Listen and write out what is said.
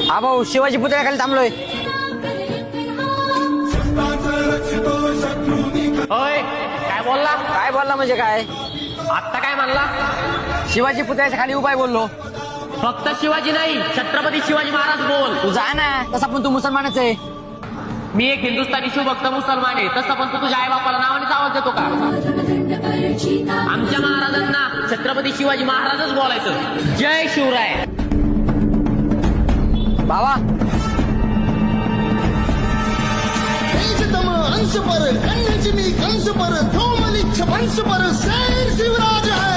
हा भाऊ, शिवाजी पुतळ्याखाली थांबलोय. होय, काय बोलला? काय बोलला म्हणजे काय? आत्ता काय म्हणला? शिवाजी पुतळ्याच्या खाली उपाय बोललो. फक्त शिवाजी नाही, छत्रपती शिवाजी महाराज बोल. तू जा ना, तसा पण तू मुसलमानच आहे. मी एक हिंदुस्थानी शिवभक्त मुसलमान आहे, तसं पण तू तुझ्या आई बापाला नावानेच आवाज देतो का? आमच्या महाराजांना छत्रपती शिवाजी महाराजच बोलायचं. जय शिवराय. बाबा, अंश पर कन्या कंस पर धूमलिच्छ वंश पर शेर शिवराज है.